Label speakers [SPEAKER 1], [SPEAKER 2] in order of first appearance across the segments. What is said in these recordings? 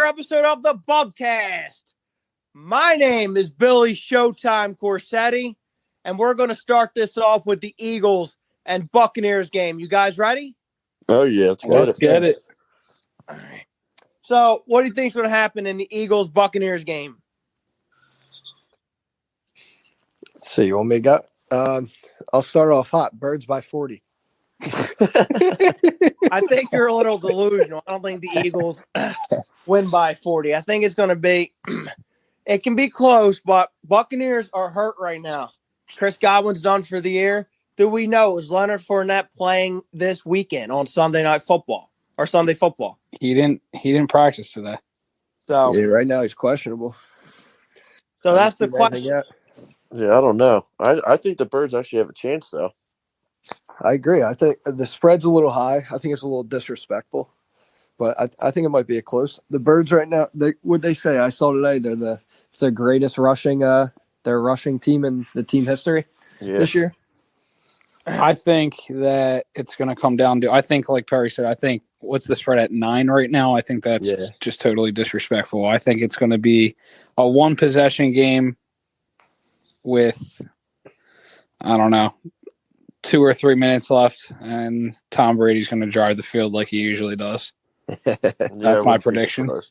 [SPEAKER 1] episode of the Bubcast. My name is Billy Showtime Corsetti, and we're going to start this off with the Eagles and Buccaneers game. You guys ready?
[SPEAKER 2] Oh, yeah.
[SPEAKER 3] Let's get it.
[SPEAKER 1] All right. So, what do you think is going to happen in the Eagles-Buccaneers game?
[SPEAKER 3] Let's see. You want me to go? I'll start off hot. Birds by 40.
[SPEAKER 1] I think you're a little delusional. I don't think the Eagles win by 40. I think it's going to be – it can be close, but Buccaneers are hurt right now. Chris Godwin's done for the year. Do we know, is Leonard Fournette playing this weekend on Sunday Night Football or Sunday Football?
[SPEAKER 4] He didn't practice today.
[SPEAKER 1] So
[SPEAKER 3] yeah, right now he's questionable.
[SPEAKER 1] So that's the question.
[SPEAKER 2] Yeah, I don't know. I think the Birds actually have a chance, though.
[SPEAKER 3] I agree. I think the spread's a little high. I think it's a little disrespectful, but I think it might be a close. The Birds right now, what they say? I saw today it's the greatest rushing team in the team history this year.
[SPEAKER 4] I think that it's going to come down to. I think, like Perry said, I think what's the spread at 9 right now? I think that's just totally disrespectful. I think it's going to be a one possession game with, I don't know, 2 or 3 minutes left, and Tom Brady's going to drive the field like he usually does. That's my prediction.
[SPEAKER 1] Look,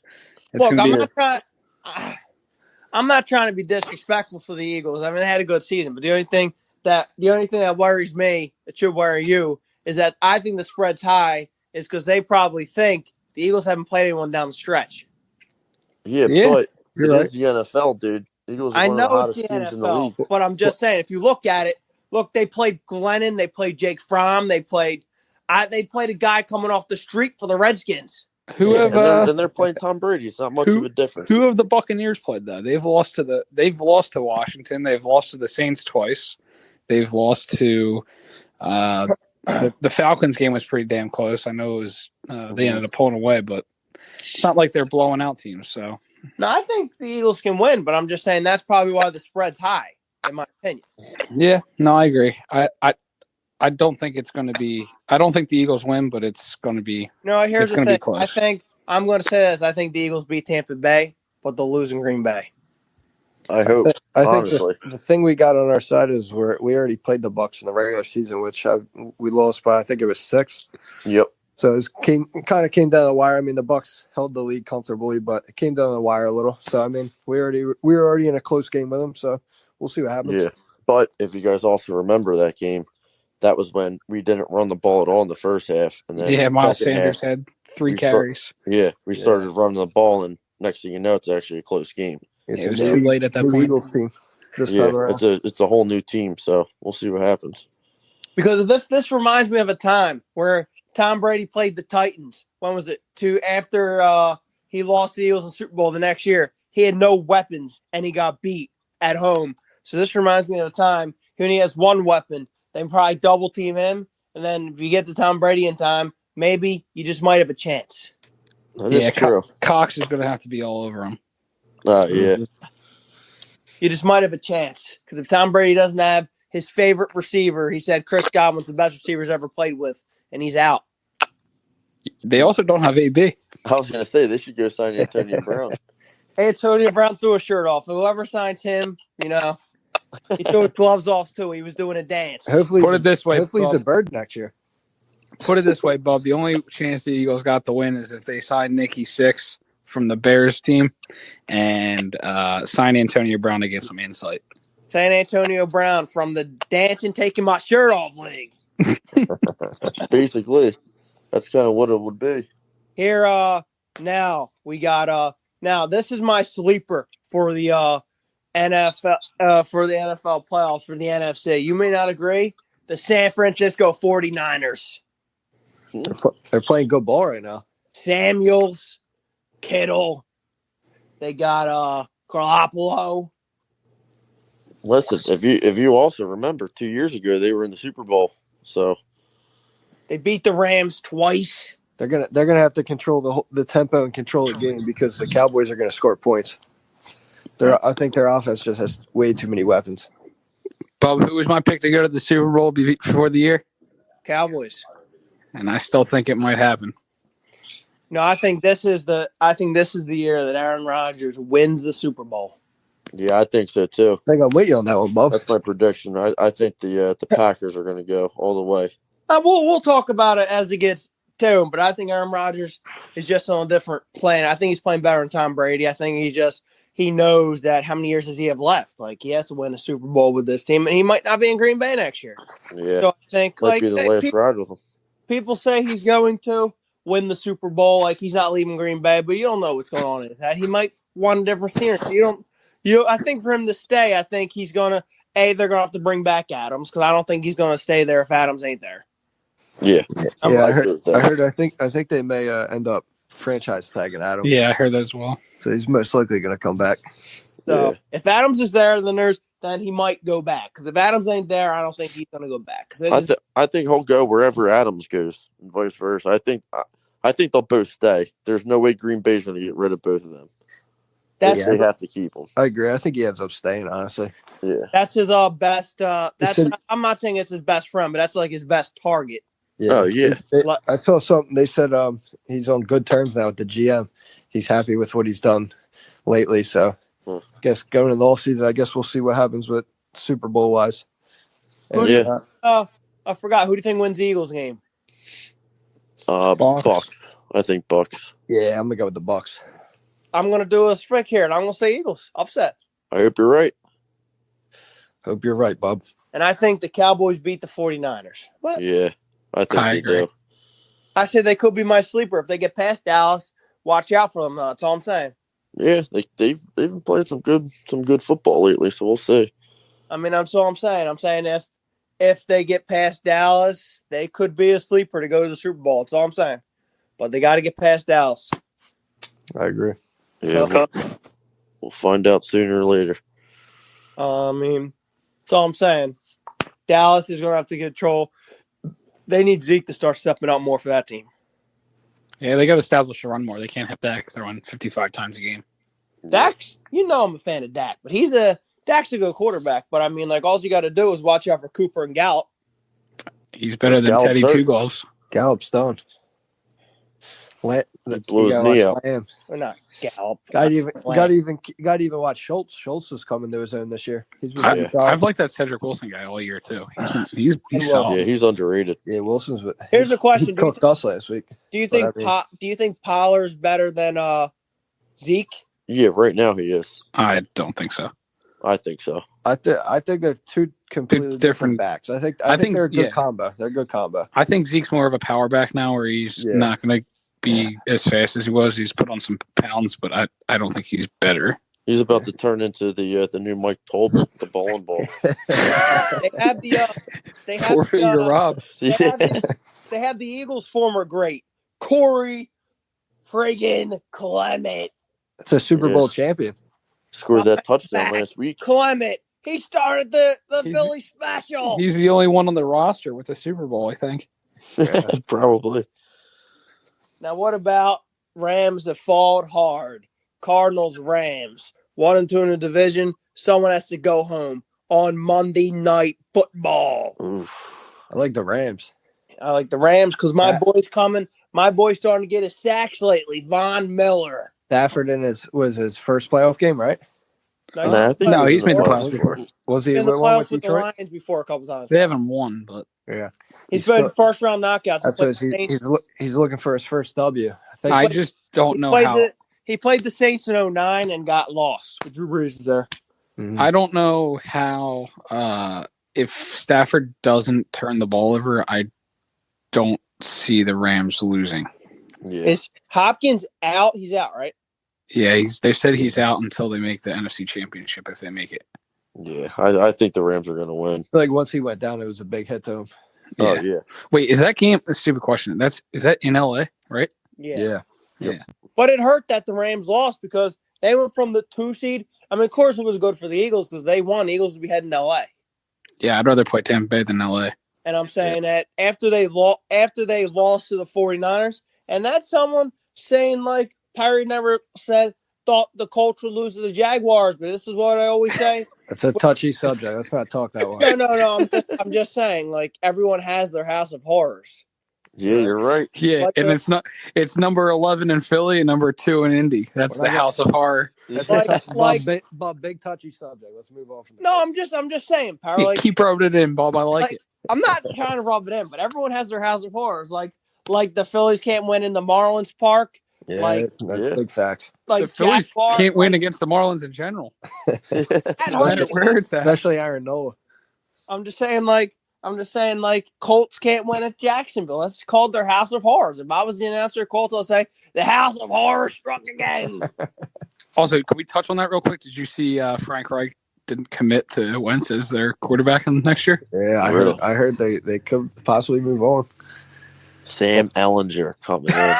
[SPEAKER 1] I'm not trying to be disrespectful for the Eagles. I mean, they had a good season, but the only thing that worries me, that should worry you, is that I think the spread's high is because they probably think the Eagles haven't played anyone down the stretch.
[SPEAKER 2] Yeah, but it's the NFL, dude. Eagles are one of the hottest teams in the league.
[SPEAKER 1] But I'm just saying, if you look at it, they played Glennon, they played Jake Fromm, they played a guy coming off the street for the Redskins.
[SPEAKER 2] Then they're playing Tom Brady. It's not much of a difference.
[SPEAKER 4] Who have the Buccaneers played though? They've lost to Washington. They've lost to the Saints twice. They've lost to the Falcons game was pretty damn close. I know it was they ended up pulling away, but it's not like they're blowing out teams. So
[SPEAKER 1] no, I think the Eagles can win, but I'm just saying that's probably why the spread's high, in my opinion.
[SPEAKER 4] Yeah, no, I agree. I don't think it's going to be. I don't think the Eagles win, but it's going to be.
[SPEAKER 1] No, here's the thing. I think I'm going to say this. I think the Eagles beat Tampa Bay, but they'll lose in Green Bay.
[SPEAKER 2] I hope.
[SPEAKER 3] I think the thing we got on our side is we already played the Bucs in the regular season, which we lost by I think it was 6.
[SPEAKER 2] Yep.
[SPEAKER 3] So it came down to the wire. I mean, the Bucs held the lead comfortably, but it came down to the wire a little. So I mean, we were already in a close game with them. So we'll see what happens.
[SPEAKER 2] Yeah, but if you guys also remember that game, that was when we didn't run the ball at all in the first half, and then
[SPEAKER 4] Miles Sanders had 3 carries.
[SPEAKER 2] We started running the ball, and next thing you know, it's actually a close game.
[SPEAKER 4] It was too late at that point.
[SPEAKER 3] Eagles team. Time around.
[SPEAKER 2] It's a whole new team, so we'll see what happens.
[SPEAKER 1] Because this reminds me of a time where Tom Brady played the Titans. When was it? After he lost the Eagles in the Super Bowl the next year. He had no weapons, and he got beat at home. So this reminds me of a time when he has one weapon. They can probably double team him, and then if you get to Tom Brady in time, maybe you just might have a chance.
[SPEAKER 2] That is true.
[SPEAKER 4] Cox is going to have to be all over him.
[SPEAKER 2] Yeah.
[SPEAKER 1] You just might have a chance. Because if Tom Brady doesn't have his favorite receiver, he said Chris Godwin's the best receiver he's ever played with, and he's out.
[SPEAKER 4] They also don't have AB.
[SPEAKER 2] I was going to say, they should go sign Antonio Brown.
[SPEAKER 1] Antonio Brown threw a shirt off. Whoever signs him, he threw his gloves off, too. He was doing a dance.
[SPEAKER 3] Hopefully
[SPEAKER 4] he's
[SPEAKER 3] a Bird next year.
[SPEAKER 4] Put it this way, Bub. The only chance the Eagles got to win is if they sign Nicky Sixx from the Bears team and sign Antonio Brown to get some insight.
[SPEAKER 1] San Antonio Brown from the dancing, taking my shirt off league.
[SPEAKER 2] Basically, that's kind of what it would be.
[SPEAKER 1] Here, now we got now this is my sleeper for the NFL playoffs for the NFC. You may not agree. The San Francisco 49ers.
[SPEAKER 3] They're playing good ball right now.
[SPEAKER 1] Samuels, Kittle. They got Garoppolo.
[SPEAKER 2] Listen, if you also remember 2 years ago they were in the Super Bowl, so
[SPEAKER 1] they beat the Rams twice.
[SPEAKER 3] They're gonna have to control the tempo and control the game because the Cowboys are gonna score points. I think their offense just has way too many weapons.
[SPEAKER 4] Bob, who was my pick to go to the Super Bowl before the year?
[SPEAKER 1] Cowboys.
[SPEAKER 4] And I still think it might happen.
[SPEAKER 1] No, I think this is the year that Aaron Rodgers wins the Super Bowl.
[SPEAKER 2] Yeah, I think so too.
[SPEAKER 3] I think I'm with you on that one, Bob.
[SPEAKER 2] That's my prediction. I think the Packers are going to go all the way.
[SPEAKER 1] We'll talk about it as it gets to him, but I think Aaron Rodgers is just on a different plane. I think he's playing better than Tom Brady. I think he knows that how many years does he have left? Like he has to win a Super Bowl with this team, and he might not be in Green Bay next year.
[SPEAKER 2] Yeah,
[SPEAKER 1] so I think
[SPEAKER 2] might be the last ride with him.
[SPEAKER 1] People say he's going to win the Super Bowl, like he's not leaving Green Bay, but you don't know what's going on in his head. He might want a different scenery. I think for him to stay, I think he's gonna. They're gonna have to bring back Adams because I don't think he's gonna stay there if Adams ain't there.
[SPEAKER 2] Yeah.
[SPEAKER 3] I heard. I think they may end up franchise tagging Adams.
[SPEAKER 4] Yeah, I heard that as well.
[SPEAKER 3] So he's most likely going to come back.
[SPEAKER 1] So if Adams is there, then he might go back. Because if Adams ain't there, I don't think he's going to go back.
[SPEAKER 2] I think he'll go wherever Adams goes, and vice versa. I think they'll both stay. There's no way Green Bay's going to get rid of both of them. They have to keep them.
[SPEAKER 3] I agree. I think he ends up staying. Honestly,
[SPEAKER 2] yeah.
[SPEAKER 1] That's his best. I'm not saying it's his best friend, but that's like his best target.
[SPEAKER 3] Yeah.
[SPEAKER 2] Oh yeah.
[SPEAKER 3] I saw something. They said he's on good terms now with the GM. He's happy with what he's done lately. So, I guess going into the offseason, I guess we'll see what happens with Super Bowl wise.
[SPEAKER 1] I forgot. Who do you think wins the Eagles game?
[SPEAKER 2] Bucks. I think Bucks.
[SPEAKER 3] Yeah, I'm gonna go with the Bucks.
[SPEAKER 1] I'm gonna do a sprick here, and I'm gonna say Eagles. Upset.
[SPEAKER 2] I hope you're right.
[SPEAKER 3] Hope you're right, Bob.
[SPEAKER 1] And I think the Cowboys beat the 49ers. What?
[SPEAKER 2] Yeah, I think they
[SPEAKER 4] agree.
[SPEAKER 2] do.
[SPEAKER 1] I said they could be my sleeper if they get past Dallas. Watch out for them. That's all I'm saying.
[SPEAKER 2] Yeah, they've been playing some good football lately, so we'll see.
[SPEAKER 1] I mean, that's all I'm saying. I'm saying if they get past Dallas, they could be a sleeper to go to the Super Bowl. That's all I'm saying. But they got to get past Dallas.
[SPEAKER 3] I agree.
[SPEAKER 2] Yeah, we'll find out sooner or later.
[SPEAKER 1] I mean, that's all I'm saying. Dallas is going to have to control. They need Zeke to start stepping up more for that team.
[SPEAKER 4] Yeah, they got to establish the run more. They can't have Dak throwing 55 times a game.
[SPEAKER 1] Dak's, I'm a fan of Dak, but Dak's a good quarterback. But I mean, like, all you got to do is watch out for Cooper and Gallup.
[SPEAKER 4] He's better than
[SPEAKER 2] Gallup's
[SPEAKER 4] Teddy
[SPEAKER 2] hurt.
[SPEAKER 4] Two Goals.
[SPEAKER 3] Gallup's done.
[SPEAKER 2] He blew his knee out.
[SPEAKER 1] Or not Gallup.
[SPEAKER 3] Got to even watch Schultz. Schultz is coming to his own this year.
[SPEAKER 4] I've liked that Cedric Wilson guy all year too. He's solid.
[SPEAKER 2] Yeah, he's underrated.
[SPEAKER 3] Yeah, Wilson's.
[SPEAKER 1] Here's a question:
[SPEAKER 3] He cooked us last week.
[SPEAKER 1] Do you think Pollard's better than Zeke?
[SPEAKER 2] Yeah, right now he is.
[SPEAKER 4] I don't think so.
[SPEAKER 2] I think so.
[SPEAKER 3] I think they're two completely different backs. I think they're a good combo. They're a good combo.
[SPEAKER 4] I think Zeke's more of a power back now, where he's not going to be as fast as he was. He's put on some pounds, but I don't think he's better.
[SPEAKER 2] He's about to turn into the new Mike Tolbert, the ball and ball.
[SPEAKER 1] They had the
[SPEAKER 4] four-finger Rob.
[SPEAKER 1] They had the Eagles' former great Corey friggin' Clement.
[SPEAKER 3] It's a Super Bowl champion.
[SPEAKER 2] Scored that touchdown last week.
[SPEAKER 1] Clement. He started the Philly special.
[SPEAKER 4] He's the only one on the roster with a Super Bowl, I think.
[SPEAKER 2] Probably.
[SPEAKER 1] Now, what about Rams that fought hard? Cardinals, Rams, 1-2 in the division. Someone has to go home on Monday Night Football.
[SPEAKER 2] Oof.
[SPEAKER 3] I like the Rams.
[SPEAKER 1] I like the Rams because my boy's coming. My boy's starting to get his sacks lately. Von Miller.
[SPEAKER 3] Stafford was his first playoff game, right?
[SPEAKER 1] No,
[SPEAKER 4] he's made the playoffs before.
[SPEAKER 3] Was he
[SPEAKER 1] in the
[SPEAKER 3] playoffs
[SPEAKER 1] with the Lions before a couple times?
[SPEAKER 4] They haven't won, but
[SPEAKER 1] he's been first round knockouts.
[SPEAKER 3] That's what he's looking for his first W.
[SPEAKER 4] I just don't know how.
[SPEAKER 1] He played the Saints in 2009 and got lost. With Drew Brees was there.
[SPEAKER 3] Mm-hmm.
[SPEAKER 4] I don't know how. If Stafford doesn't turn the ball over, I don't see the Rams losing.
[SPEAKER 2] Yeah.
[SPEAKER 1] Is Hopkins out? He's out, right?
[SPEAKER 4] Yeah, they said he's out until they make the NFC Championship, if they make it.
[SPEAKER 2] Yeah, I think the Rams are going to win.
[SPEAKER 3] Like once he went down, it was a big hit to him.
[SPEAKER 4] Yeah.
[SPEAKER 2] Oh yeah.
[SPEAKER 4] Wait, is that game? A stupid question. Is that in LA, right?
[SPEAKER 1] Yeah.
[SPEAKER 4] Yeah.
[SPEAKER 1] But it hurt that the Rams lost because they went from the 2 seed. I mean, of course, it was good for the Eagles because they won. The Eagles would be heading to LA.
[SPEAKER 4] Yeah, I'd rather play Tampa Bay than LA.
[SPEAKER 1] And I'm saying that after they lost to the 49ers, and that's someone saying like Perry never thought the Colts would lose to the Jaguars, but this is what I always say.
[SPEAKER 3] It's a touchy subject. Let's not talk that way.
[SPEAKER 1] No. I'm just saying, like, everyone has their house of horrors.
[SPEAKER 2] Yeah, you're right.
[SPEAKER 4] Yeah,
[SPEAKER 1] Like
[SPEAKER 4] and
[SPEAKER 1] the-
[SPEAKER 4] it's number 11 in Philly and number 2 in Indy. That's the House of Horror.
[SPEAKER 3] That's
[SPEAKER 1] like
[SPEAKER 3] Bob, big touchy subject. Let's move on from.
[SPEAKER 1] no, I'm just saying, Power. Like,
[SPEAKER 4] Keep rubbing it in, Bob. I like it.
[SPEAKER 1] I'm not trying to rub it in, but everyone has their House of Horrors. Like the Phillies can't win in the Marlins Park.
[SPEAKER 3] Yeah, that's big facts.
[SPEAKER 1] Like
[SPEAKER 4] the Phillies
[SPEAKER 1] Jack Bar,
[SPEAKER 4] can't win against the Marlins in general.
[SPEAKER 1] That
[SPEAKER 4] No matter
[SPEAKER 1] hurts.
[SPEAKER 4] where it's at.
[SPEAKER 3] Especially Aaron Nola.
[SPEAKER 1] I'm just saying, like Colts can't win at Jacksonville. That's called their House of Horrors. If I was the announcer of Colts, I'll say the House of Horrors struck again.
[SPEAKER 4] Also, can we touch on that real quick? Did you see Frank Reich didn't commit to Wentz as their quarterback in next year?
[SPEAKER 3] Yeah, I heard they could possibly move on.
[SPEAKER 2] Sam Ellinger coming in.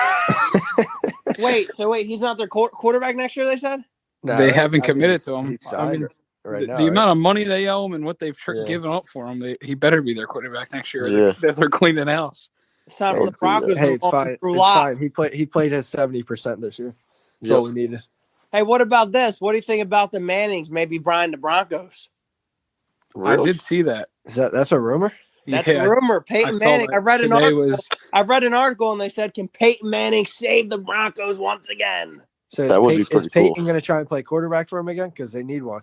[SPEAKER 1] Wait, he's not their quarterback next year, they said?
[SPEAKER 3] No,
[SPEAKER 4] They haven't committed to him.
[SPEAKER 3] I mean,
[SPEAKER 4] the amount of money they owe him and what they've given up for him, he better be their quarterback next year.
[SPEAKER 2] Yeah.
[SPEAKER 4] They're cleaning house.
[SPEAKER 1] It's time for the Broncos.
[SPEAKER 3] Hey, it's fine. It's fine. He played his 70% this year. That's all we needed.
[SPEAKER 1] Hey, what about this? What do you think about the Mannings maybe buying the Broncos?
[SPEAKER 2] Really?
[SPEAKER 4] I did see that.
[SPEAKER 3] That's a rumor?
[SPEAKER 1] That's a rumor. Peyton Manning. I read an article and they said, can Peyton Manning save the Broncos once again?
[SPEAKER 3] So
[SPEAKER 2] that would be pretty
[SPEAKER 3] is Peyton
[SPEAKER 2] cool.
[SPEAKER 3] going to try and play quarterback for him again? Because they need one.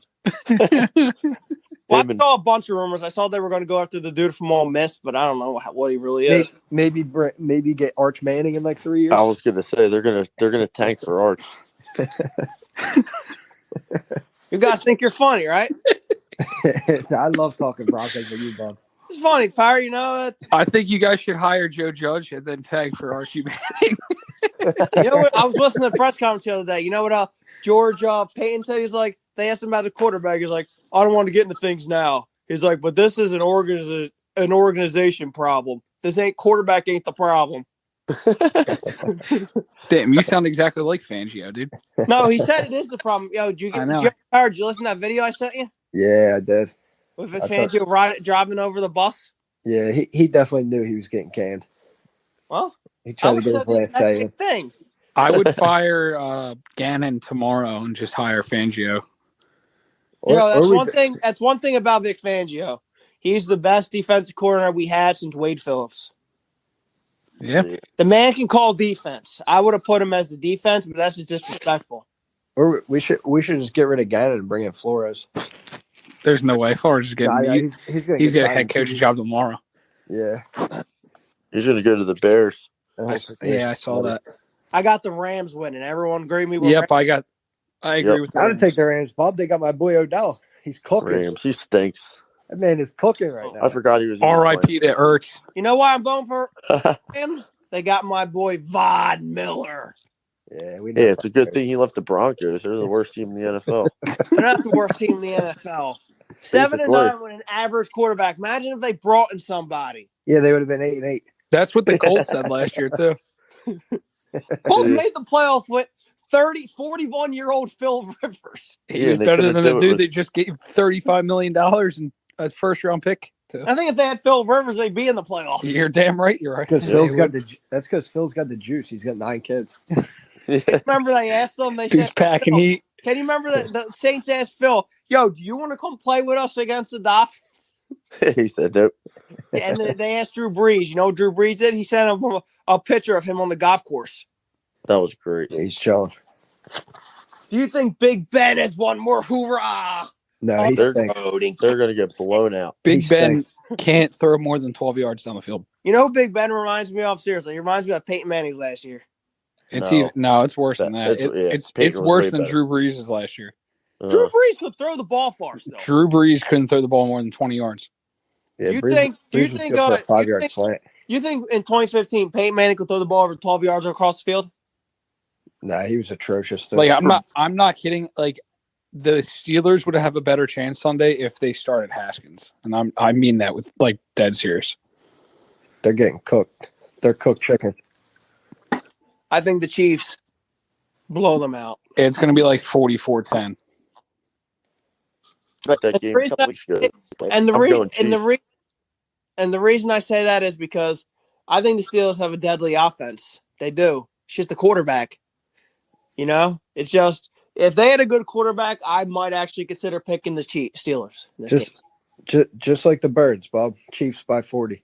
[SPEAKER 1] Well, I saw a bunch of rumors. I saw they were going to go after the dude from Ole Miss, but I don't know what he really is.
[SPEAKER 3] Maybe get Arch Manning in like 3 years.
[SPEAKER 2] I was going to say they're gonna tank for Arch.
[SPEAKER 1] You guys think you're funny, right?
[SPEAKER 3] I love talking Broncos with you, Bob.
[SPEAKER 1] It's funny, Power. You know,
[SPEAKER 4] I think you guys should hire Joe Judge and then tag for Archie Manning.
[SPEAKER 1] you know what? I was listening to the press conference the other day. You know what? George Payton said, he's like, they asked him about the quarterback. He's like, I don't want to get into things now. He's like, but this is an organization problem. This quarterback ain't the problem.
[SPEAKER 4] Damn, you sound exactly like Fangio, dude.
[SPEAKER 1] No, he said it is the problem. Yo, did you listen to that video I sent you?
[SPEAKER 3] Yeah, I did.
[SPEAKER 1] With Fangio driving over the bus?
[SPEAKER 3] Yeah, he definitely knew he was getting canned.
[SPEAKER 1] Well,
[SPEAKER 3] he tried to get his last say.
[SPEAKER 1] Thing.
[SPEAKER 4] I would fire Gannon tomorrow and just hire Fangio.
[SPEAKER 1] That's one thing about Vic Fangio. He's the best defensive coordinator we had since Wade Phillips.
[SPEAKER 4] Yeah.
[SPEAKER 1] The man can call defense. I would have put him as the defense, but that's just disrespectful.
[SPEAKER 3] Or we should just get rid of Gannon and bring in Flores.
[SPEAKER 4] There's no way Flores is getting
[SPEAKER 3] he's
[SPEAKER 4] getting a head coaching job tomorrow.
[SPEAKER 3] Yeah.
[SPEAKER 2] He's gonna go to the Bears.
[SPEAKER 4] I saw that.
[SPEAKER 1] I got the Rams winning. Everyone agree with me?
[SPEAKER 4] Yep, I agree with that.
[SPEAKER 3] I would take the Rams, Bob. They got my boy Odell. He's cooking.
[SPEAKER 2] Rams, he stinks.
[SPEAKER 3] That man is cooking right now.
[SPEAKER 2] I forgot he was.
[SPEAKER 4] R.I.P. to Ertz.
[SPEAKER 1] You know why I'm voting for Rams? They got my boy Von Miller.
[SPEAKER 3] Yeah,
[SPEAKER 2] it's a good thing he left the Broncos. They're the worst team in the NFL.
[SPEAKER 1] They're not the worst team in the NFL. 7-9 with an average quarterback. Imagine if they brought in somebody.
[SPEAKER 3] Yeah, they would have been 8-8.
[SPEAKER 4] That's what the Colts said last year too.
[SPEAKER 1] Colts made the playoffs with 41-year-old Phil Rivers.
[SPEAKER 4] He was better than the dude they just gave $35 million in a first-round pick to.
[SPEAKER 1] I think if they had Phil Rivers, they'd be in the playoffs.
[SPEAKER 4] You're damn right. You're right.
[SPEAKER 3] That's because Phil's got the juice. He's got 9 kids.
[SPEAKER 1] Remember they asked him?
[SPEAKER 4] He's packing heat.
[SPEAKER 1] Can you remember that the Saints asked Phil, "Yo, do you want to come play with us against the Dolphins?"
[SPEAKER 2] He said nope.
[SPEAKER 1] And they asked Drew Brees. You know what Drew Brees did? He sent him a picture of him on the golf course.
[SPEAKER 2] That was great.
[SPEAKER 3] Yeah, he's chilling.
[SPEAKER 1] Do you think Big Ben has one more hoorah?
[SPEAKER 3] No,
[SPEAKER 2] they're going to get blown out.
[SPEAKER 4] Big Ben can't throw more than 12 yards down the field.
[SPEAKER 1] You know who Big Ben reminds me of? Seriously, he reminds me of Peyton Manning last year.
[SPEAKER 4] It's worse than that. It's worse than Drew Brees' last year.
[SPEAKER 1] Drew Brees could throw the ball far still.
[SPEAKER 4] Drew Brees couldn't throw the ball more than 20 yards.
[SPEAKER 3] Yeah,
[SPEAKER 1] you think in 2015 Peyton Manning could throw the ball over 12 yards across the field?
[SPEAKER 3] Nah, he was atrocious.
[SPEAKER 4] Like I'm not kidding. Like the Steelers would have a better chance Sunday if they started Haskins, and I mean that with like dead serious.
[SPEAKER 3] They're getting cooked. They're cooked chicken.
[SPEAKER 1] I think the Chiefs blow them out.
[SPEAKER 4] It's going to be like 44-10.
[SPEAKER 1] And the reason I say that is because I think the Steelers have a deadly offense. They do. It's just the quarterback. You know, it's just if they had a good quarterback, I might actually consider picking the Steelers.
[SPEAKER 3] Just like the Birds, Bob. Chiefs by 40.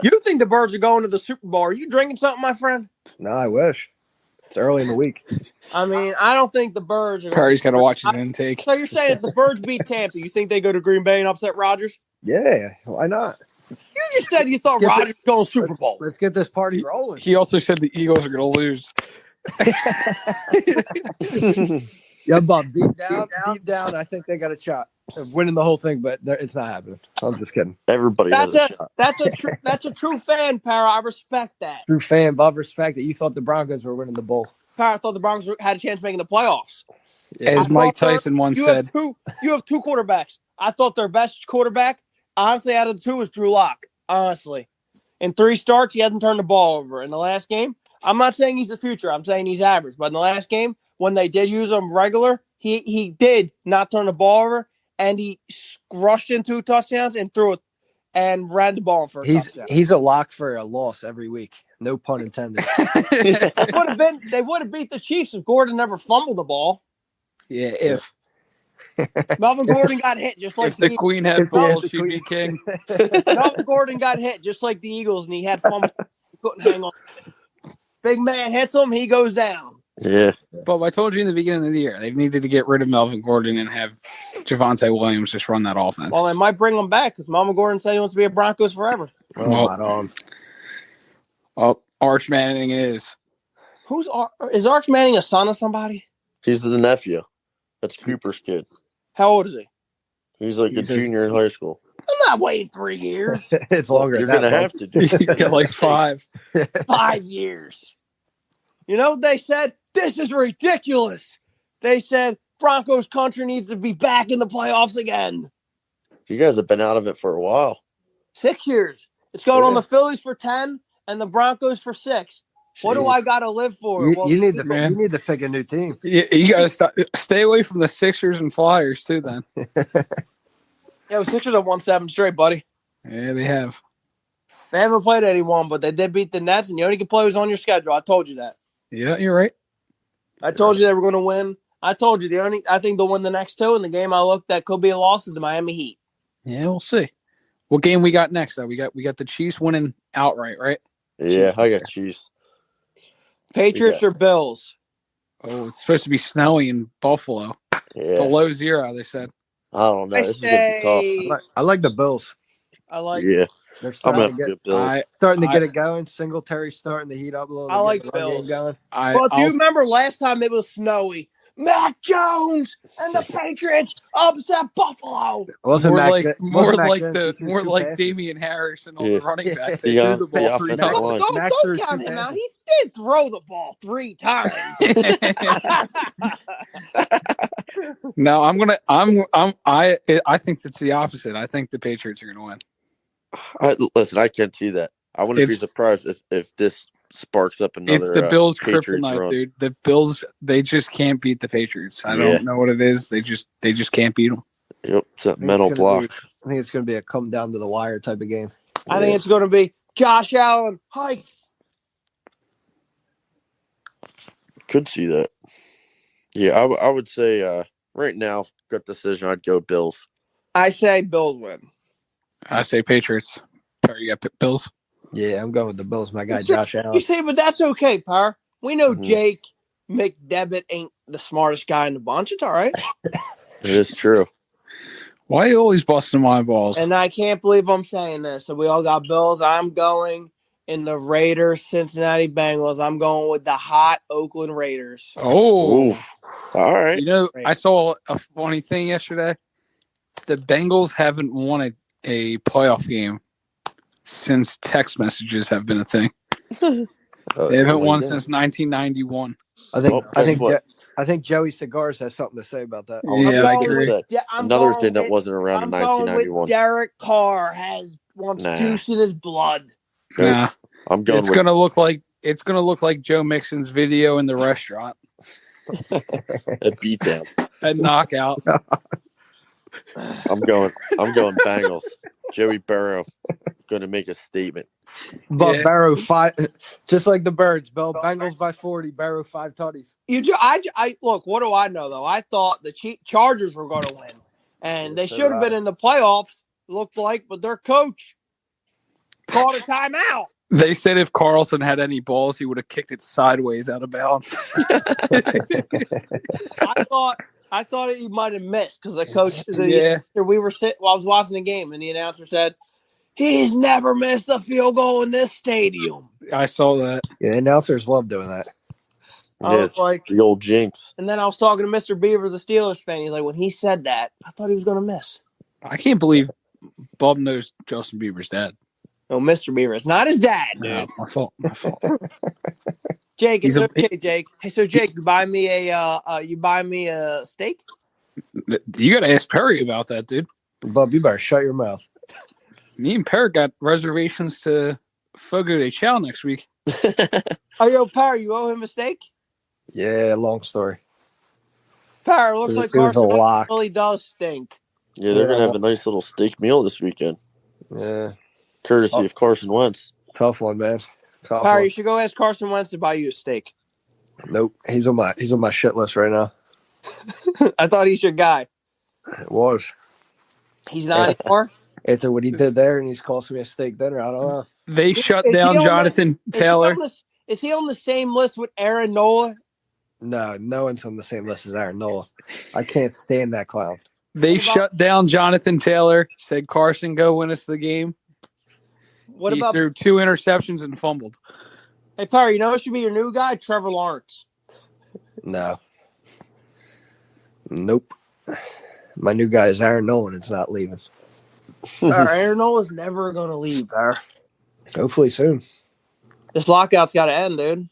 [SPEAKER 1] You think the Birds are going to the Super Bowl? Are you drinking something, my friend?
[SPEAKER 3] No, I wish. It's early in the week.
[SPEAKER 1] I mean, I don't think the Birds are.
[SPEAKER 4] Perry's got to watch his intake.
[SPEAKER 1] So you're saying if the Birds beat Tampa, you think they go to Green Bay and upset Rodgers?
[SPEAKER 3] Yeah, why not?
[SPEAKER 1] You just said you thought Rodgers was going to Super Bowl.
[SPEAKER 3] Let's get this party rolling.
[SPEAKER 4] He also said the Eagles are going to lose.
[SPEAKER 3] Yeah, Bob. Deep down, I think they got a shot of winning the whole thing, but it's not happening. I'm just kidding.
[SPEAKER 2] Everybody has a shot.
[SPEAKER 1] That's a true fan, Para. I respect that.
[SPEAKER 3] True fan, Bob. Respect that you thought the Broncos were winning the bowl.
[SPEAKER 1] Para thought the Broncos had a chance of making the playoffs.
[SPEAKER 4] As Mike Tyson once said.
[SPEAKER 1] You have two quarterbacks. I thought their best quarterback, honestly, out of the two was Drew Lock. Honestly. In 3 starts, he hasn't turned the ball over. In the last game, I'm not saying he's the future. I'm saying he's average. But in the last game, when they did use him regular, he did not turn the ball over, and he rushed in 2 touchdowns and threw it and ran the ball for a touchdown.
[SPEAKER 3] He's a lock for a loss every week. No pun intended.
[SPEAKER 1] They would have beat the Chiefs if Gordon never fumbled the ball.
[SPEAKER 4] Yeah, if
[SPEAKER 1] Melvin Gordon got hit just like
[SPEAKER 4] if the Queen had balls, she'd be king.
[SPEAKER 1] Melvin Gordon got hit just like the Eagles, and he had fumble. He couldn't hang on. Big man hits him, he goes down.
[SPEAKER 2] Yeah.
[SPEAKER 4] But I told you in the beginning of the year, they needed to get rid of Melvin Gordon and have Javonte Williams just run that offense.
[SPEAKER 1] Well, they might bring him back because Melvin Gordon said he wants to be a Broncos forever.
[SPEAKER 4] Arch Manning is.
[SPEAKER 1] Is Arch Manning a son of somebody?
[SPEAKER 2] He's the nephew. That's Cooper's kid.
[SPEAKER 1] How old is he?
[SPEAKER 2] He's like a junior in high school.
[SPEAKER 1] I'm not waiting 3 years.
[SPEAKER 3] It's longer.
[SPEAKER 2] You're going to have to do
[SPEAKER 4] You get like 5.
[SPEAKER 1] 5 years. You know what they said? This is ridiculous. They said Broncos country needs to be back in the playoffs again.
[SPEAKER 2] You guys have been out of it for a while.
[SPEAKER 1] 6 years. It's going on the Phillies for 10 and the Broncos for 6. What do I got to live for?
[SPEAKER 3] You need to pick a new team.
[SPEAKER 4] You got to stay away from the Sixers and Flyers too. Then.
[SPEAKER 1] Yeah, the Sixers have won 7 straight, buddy.
[SPEAKER 4] Yeah, they have.
[SPEAKER 1] They haven't played anyone, but they did beat the Nets, and you only can play who's on your schedule. I told you that.
[SPEAKER 4] Yeah, you're right.
[SPEAKER 1] I told you they were going to win. I told you I think they'll win the next 2. And the game I looked at could be a loss is the Miami Heat.
[SPEAKER 4] Yeah, we'll see. What game we got next? Though we got the Chiefs winning outright, right?
[SPEAKER 2] Yeah, I got Chiefs.
[SPEAKER 1] Patriots or Bills?
[SPEAKER 4] Oh, it's supposed to be snowy in Buffalo.
[SPEAKER 2] Yeah.
[SPEAKER 4] Below 0, they said.
[SPEAKER 2] I don't know. This is going to be tough.
[SPEAKER 3] I like the Bills.
[SPEAKER 2] Yeah.
[SPEAKER 3] They're
[SPEAKER 2] starting to
[SPEAKER 3] get it going. Singletary's starting to heat up a little.
[SPEAKER 1] I like the Bills.
[SPEAKER 3] Going.
[SPEAKER 1] But do you remember last time it was snowy? Mac Jones and the Patriots upset Buffalo.
[SPEAKER 4] More like Damian Harris and all the running backs. They threw the ball 3 times.
[SPEAKER 1] Don't count him out. He did throw the ball 3 times.
[SPEAKER 4] No, I think it's the opposite. I think the Patriots are going to win.
[SPEAKER 2] Listen, I can't see that. I wouldn't be surprised if this sparks up another.
[SPEAKER 4] It's the Bills'
[SPEAKER 2] Patriots
[SPEAKER 4] kryptonite,
[SPEAKER 2] run.
[SPEAKER 4] dude. The Bills, they just can't beat the Patriots. I don't know what it is. They just can't beat them.
[SPEAKER 2] Yep, it's that mental block.
[SPEAKER 3] I think it's going to be a come down to the wire type of game.
[SPEAKER 1] I think it's going to be Josh Allen hike.
[SPEAKER 2] Could see that. Yeah, I would say right now, gut decision, I'd go Bills.
[SPEAKER 1] I say Bills win.
[SPEAKER 4] I say Patriots. You got Bills?
[SPEAKER 3] Yeah, I'm going with the Bills. My guy, Josh Allen.
[SPEAKER 1] You say, but that's okay, Par. We know Jake McDevitt ain't the smartest guy in the bunch. It's all right.
[SPEAKER 2] It is true.
[SPEAKER 4] Why are you always busting my balls?
[SPEAKER 1] And I can't believe I'm saying this. So we all got Bills. I'm going in the Raiders, Cincinnati Bengals. I'm going with the hot Oakland Raiders.
[SPEAKER 2] Oh, all right.
[SPEAKER 4] You know, I saw a funny thing yesterday. The Bengals haven't won a playoff game since text messages have been a thing. They haven't won since 1991.
[SPEAKER 3] I think Joey Cigars has something to say about that.
[SPEAKER 4] Yeah, I agree.
[SPEAKER 2] Another thing that wasn't around in 1991.
[SPEAKER 1] Derek Carr wants juice in his blood.
[SPEAKER 4] Nah,
[SPEAKER 2] I'm going.
[SPEAKER 4] It's gonna look like Joe Mixon's video in the restaurant.
[SPEAKER 2] A beatdown.
[SPEAKER 4] A knockout.
[SPEAKER 2] I'm going Bengals. Joey Burrow going to make a statement.
[SPEAKER 3] But Burrow 5, just like the Birds. Bengals by 40. Burrow 5 tutties.
[SPEAKER 1] I look. What do I know though? I thought the Chargers were going to win, and they should have been in the playoffs. Looked like, but their coach. called a timeout.
[SPEAKER 4] They said if Carlson had any balls, he would have kicked it sideways out of bounds.
[SPEAKER 1] I thought he might have missed because the coach. We were sitting while I was watching the game, and the announcer said, "He's never missed a field goal in this stadium."
[SPEAKER 4] I saw that.
[SPEAKER 3] Yeah, announcers love doing that.
[SPEAKER 1] I was like,
[SPEAKER 2] the old jinx.
[SPEAKER 1] And then I was talking to Mr. Beaver, the Steelers fan. He's like, when he said that, I thought he was going to miss.
[SPEAKER 4] I can't believe Bob knows Justin Bieber's dad.
[SPEAKER 1] No, Mr. Beaver. It's not his dad, dude.
[SPEAKER 4] No, my fault.
[SPEAKER 1] Jake, it's okay, Jake. Hey, so Jake, you buy me a steak?
[SPEAKER 4] You got to ask Perry about that, dude.
[SPEAKER 3] Bub, you better shut your mouth.
[SPEAKER 4] Me and Perry got reservations to Fogo de Chao next week.
[SPEAKER 1] Oh, yo, Perry, you owe him a steak?
[SPEAKER 3] Yeah, long story.
[SPEAKER 1] Perry, looks like Carson really does stink.
[SPEAKER 2] Yeah, they're going to have a nice little steak meal this weekend.
[SPEAKER 3] Yeah.
[SPEAKER 2] Courtesy of Carson Wentz.
[SPEAKER 3] Tough one, man.
[SPEAKER 1] Perry, you should go ask Carson Wentz to buy you a steak.
[SPEAKER 3] Nope. He's on my shit list right now.
[SPEAKER 1] I thought he's your guy.
[SPEAKER 3] It was.
[SPEAKER 1] He's not anymore?
[SPEAKER 3] After what he did there and he's costing me a steak dinner, I don't know.
[SPEAKER 4] They shut down Jonathan Taylor.
[SPEAKER 1] Is he on the same list with Aaron Nola?
[SPEAKER 3] No one's on the same list as Aaron Nola. I can't stand that clown.
[SPEAKER 4] They shut down Jonathan Taylor, said Carson, go win us the game. He threw 2 interceptions and fumbled.
[SPEAKER 1] Hey, Perry, you know what should be your new guy? Trevor Lawrence.
[SPEAKER 3] No. Nope. My new guy is Aaron Nolan. It's not leaving.
[SPEAKER 1] Aaron Nola's never going to leave, Perry.
[SPEAKER 3] Hopefully soon.
[SPEAKER 1] This lockout's got to end, dude.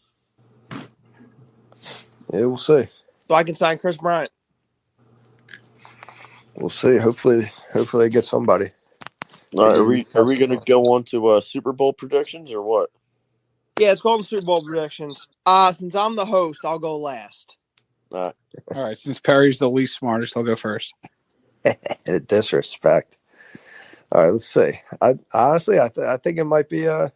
[SPEAKER 3] Yeah, we'll see.
[SPEAKER 1] So I can sign Chris Bryant.
[SPEAKER 3] We'll see. Hopefully they get somebody.
[SPEAKER 2] All right, are we going to go on to Super Bowl predictions or what?
[SPEAKER 1] Yeah, it's called Super Bowl predictions. Since I'm the host, I'll go last.
[SPEAKER 4] All right, since Perry's the least smartest, I'll go first.
[SPEAKER 3] Disrespect. All right, let's see. I think it might be the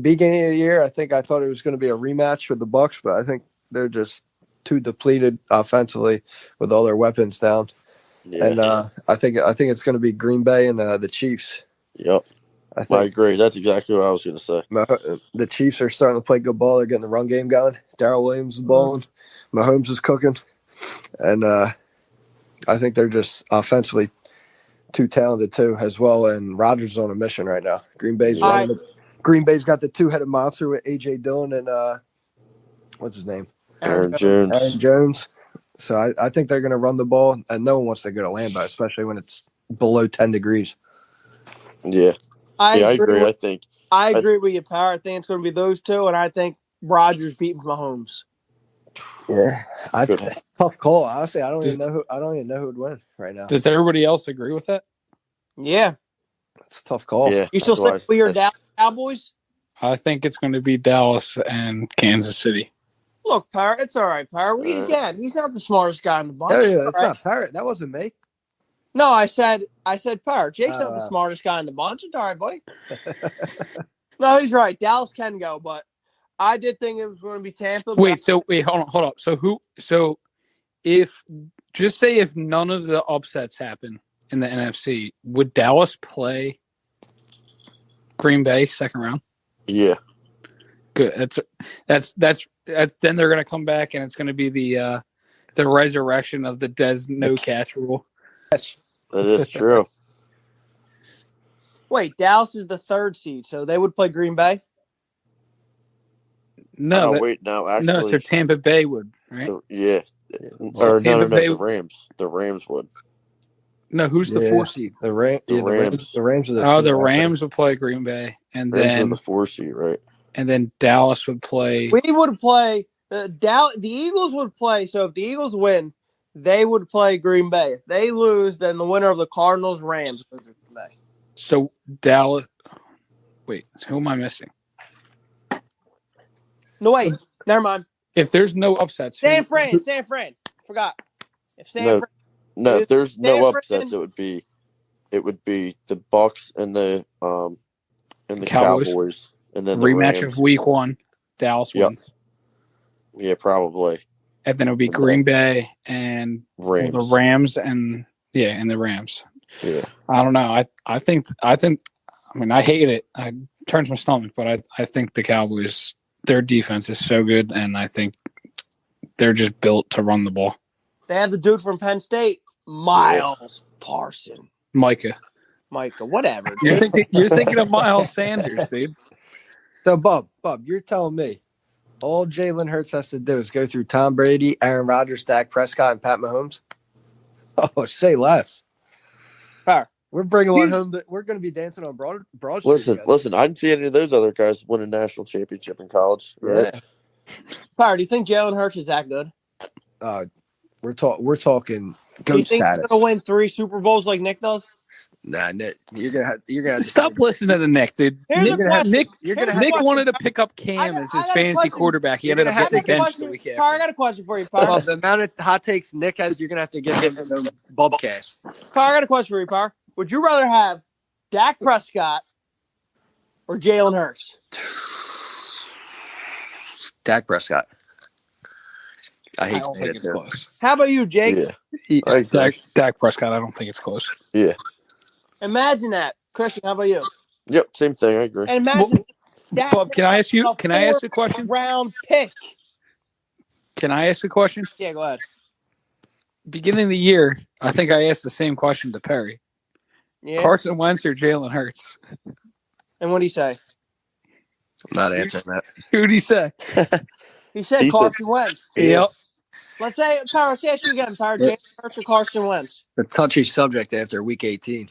[SPEAKER 3] beginning of the year. I thought it was going to be a rematch with the Bucs, but I think they're just too depleted offensively with all their weapons down. Yeah. And I think it's going to be Green Bay and the Chiefs.
[SPEAKER 2] Yep. I agree. That's exactly what I was going to say.
[SPEAKER 3] The Chiefs are starting to play good ball. They're getting the run game going. Darrell Williams is balling. Mahomes is cooking. And I think they're just offensively too talented too as well. And Rodgers is on a mission right now. Green Bay's got the 2-headed monster with A.J. Dillon and what's his name?
[SPEAKER 2] Aaron Jones.
[SPEAKER 3] So I think they're going to run the ball, and no one wants to go to Lambeau, especially when it's below 10 degrees.
[SPEAKER 2] Yeah. I agree.
[SPEAKER 1] I agree with you, Power. I think it's going to be those two, and I think Rodgers beating Mahomes.
[SPEAKER 3] Yeah, tough call. Honestly, I don't even know who would win right now.
[SPEAKER 4] Does everybody else agree with that?
[SPEAKER 1] Yeah,
[SPEAKER 3] it's a tough call.
[SPEAKER 2] Yeah,
[SPEAKER 1] you still stick with your Dallas Cowboys?
[SPEAKER 4] I think it's going to be Dallas and Kansas City.
[SPEAKER 1] Look, Power, it's all right, Power. He's not the smartest guy in the bunch.
[SPEAKER 3] Yeah, it's not Power. That wasn't me.
[SPEAKER 1] No, I said Power. Jake's not the smartest guy in the bunch. It's all right, buddy. No, he's right. Dallas can go, but I did think it was going to be Tampa.
[SPEAKER 4] Wait, hold up. So if none of the upsets happen in the NFC, would Dallas play Green Bay second round?
[SPEAKER 2] Yeah.
[SPEAKER 4] Good. That's then they're going to come back and it's going to be the resurrection of the Des no catch rule.
[SPEAKER 2] That is true.
[SPEAKER 1] Wait, Dallas is the 3rd seed, so they would play Green Bay?
[SPEAKER 4] No.
[SPEAKER 2] Actually.
[SPEAKER 4] So Tampa Bay would, right?
[SPEAKER 2] Yeah. The Rams. The Rams would.
[SPEAKER 4] No, who's the 4 seed?
[SPEAKER 3] The Rams. The Rams are
[SPEAKER 4] the Rams would play Green Bay, and then
[SPEAKER 2] the 4 seed, right?
[SPEAKER 4] And then Dallas would play.
[SPEAKER 1] We would play the Eagles would play. So if the Eagles win, they would play Green Bay. If they lose, then the winner of the Cardinals Rams goes to Green Bay.
[SPEAKER 4] So Dallas. Wait, who am I missing?
[SPEAKER 1] No, wait. Never mind.
[SPEAKER 4] If there's no upsets,
[SPEAKER 1] San Fran. Forgot.
[SPEAKER 2] If there's no upsets, it would be the Bucs and the Cowboys. And then
[SPEAKER 4] rematch of Week 1, Dallas wins.
[SPEAKER 2] Yeah, probably.
[SPEAKER 4] And then it would be Green Bay and
[SPEAKER 2] Rams.
[SPEAKER 4] The Rams and the Rams.
[SPEAKER 2] Yeah.
[SPEAKER 4] I don't know. I think. I mean, I hate it. turns my stomach, but I think the Cowboys, their defense is so good, and I think they're just built to run the ball.
[SPEAKER 1] They have the dude from Penn State, Miles Parson.
[SPEAKER 4] Micah,
[SPEAKER 1] whatever.
[SPEAKER 4] you're thinking of Miles Sanders, dude.
[SPEAKER 3] So, Bob, you're telling me all Jalen Hurts has to do is go through Tom Brady, Aaron Rodgers, Dak Prescott, and Pat Mahomes? Oh, say less.
[SPEAKER 1] Power.
[SPEAKER 3] We're bringing one home. We're going to be dancing on Broad Street.
[SPEAKER 2] Listen. I didn't see any of those other guys win a national championship in college. Right?
[SPEAKER 3] Yeah.
[SPEAKER 1] Power, do you think Jalen Hurts is that good?
[SPEAKER 3] We're talking goat
[SPEAKER 1] do you think
[SPEAKER 3] status.
[SPEAKER 1] he's going to win 3 Super Bowls like Nick does?
[SPEAKER 3] Nah, Nick, you're gonna have to
[SPEAKER 4] Stop listening to Nick, dude. Nick wanted to pick up Cam as his fantasy quarterback. He ended up getting benched the week after.
[SPEAKER 1] I got a question for you, Power.
[SPEAKER 3] Well, the amount of hot takes Nick has, you're gonna have to give him the Bubcast.
[SPEAKER 1] Power, I got a question for you, Power. Would you rather have Dak Prescott or Jalen Hurts?
[SPEAKER 3] Dak Prescott. I hate
[SPEAKER 4] don't
[SPEAKER 3] to
[SPEAKER 4] think
[SPEAKER 3] it
[SPEAKER 4] it's
[SPEAKER 3] too.
[SPEAKER 4] close.
[SPEAKER 1] How about you, Jake?
[SPEAKER 2] Yeah.
[SPEAKER 4] Dak Prescott, I don't think it's close.
[SPEAKER 2] Yeah.
[SPEAKER 1] Imagine that. Christian, how about you?
[SPEAKER 2] Yep, same thing. I agree.
[SPEAKER 1] And imagine that.
[SPEAKER 4] Bob, can I ask you a question?
[SPEAKER 1] Round pick.
[SPEAKER 4] Can I ask a question?
[SPEAKER 1] Yeah, go ahead.
[SPEAKER 4] Beginning of the year, I think I asked the same question to Perry.
[SPEAKER 1] Yeah.
[SPEAKER 4] Carson Wentz or Jalen Hurts?
[SPEAKER 1] And what did he say?
[SPEAKER 3] I'm not answering that.
[SPEAKER 4] Who did he say?
[SPEAKER 1] He said Carson Wentz.
[SPEAKER 4] Yep.
[SPEAKER 1] Let's ask you again, Power. Jalen Hurts or Carson Wentz?
[SPEAKER 3] The touchy subject after week 18.